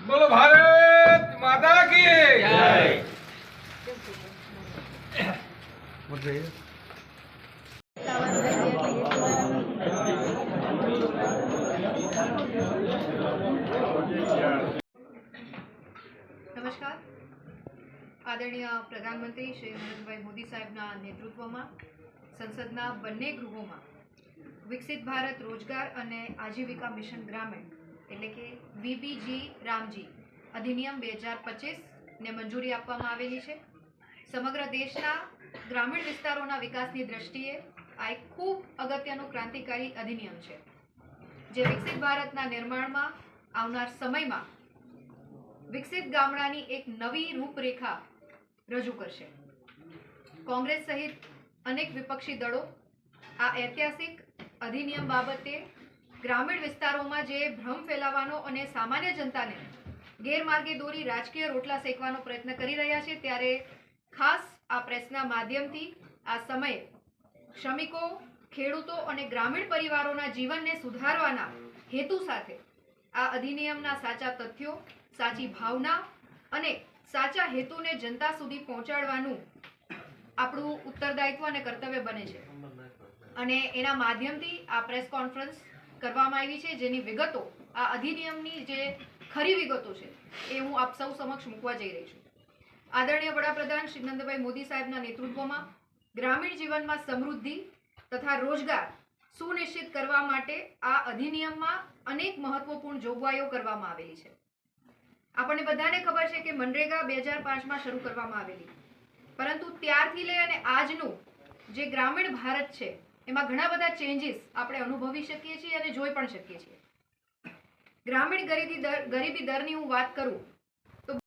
बोलो भारत माता की जय। नमस्कार। आदरणीय प्रधानमंत्री श्री नरेंद्रभाई मोदी साहेबના નેતૃત્વમાં સંસદના બંને ગૃહોમાં વિકસિત ભારત રોજગાર અને આજીવિકા મિશન ગ્રામીણ એટલે કે વીબીજી રામજી અધિનિયમ 2025 ને મંજૂરી આપવામાં આવેલી છે। સમગ્ર દેશના ગ્રામીણ વિસ્તારોના વિકાસની દ્રષ્ટિએ આ એક ખૂબ અગત્યનું ક્રાંતિકારી અધિનિયમ છે, જે વિકસિત ભારતના નિર્માણમાં આવનાર સમયમાં વિકસિત ગામડાની એક નવી રૂપરેખા રજૂ કરશે। કોંગ્રેસ સહિત અનેક વિપક્ષી દળો આ ઐતિહાસિક અધિનિયમ બાબતે ગ્રામીણ વિસ્તારોમાં જે ભ્રમ ફેલાવવાનો અને સામાન્ય જનતાને ગેરમાર્ગે દોરી રાજકીય રોટલા શેકવાનો પ્રયત્ન કરી રહ્યા છે, ત્યારે ખાસ આ પ્રેસના માધ્યમથી આ સમયે શ્રમિકો, ખેડૂતો અને ગ્રામીણ પરિવારોના જીવનને સુધારવાના હેતુ સાથે આ અધિનિયમના સાચા તથ્યો, સાચી ભાવના અને સાચા હેતુને જનતા સુધી પહોંચાડવાનું આપણું ઉત્તરદાયિત્વ અને કર્તવ્ય બને છે અને એના માધ્યમથી આ પ્રેસ કોન્ફરન્સ કરવામાં આવી છે, જેની વિગતો આ અધિનિયમની જે ખરી વિગતો છે એ હું આપ સૌ સમક્ષ મૂકવા જઈ રહી છું। આદરણીય વડાપ્રધાન શ્રી નરેન્દ્રભાઈ મોદી સાહેબના નેતૃત્વમાં ગ્રામીણ જીવનમાં સમૃદ્ધિ તથા રોજગાર સુનિશ્ચિત કરવા માટે આ અધિનિયમમાં અનેક મહત્વપૂર્ણ જોગવાઈઓ કરવામાં આવેલી છે। આપણને બધાને ખબર છે કે મનરેગા 2005માં શરૂ કરવામાં આવેલી, પરંતુ ત્યારથી લઈ અને આજનું જે ગ્રામીણ ભારત છે એમાં ઘણા બધા ચેન્જીસ આપણે અનુભવી શકીએ છીએ અને જોઈ પણ શકીએ છીએ। ગ્રામીણ ગરીબી દરની હું વાત કરું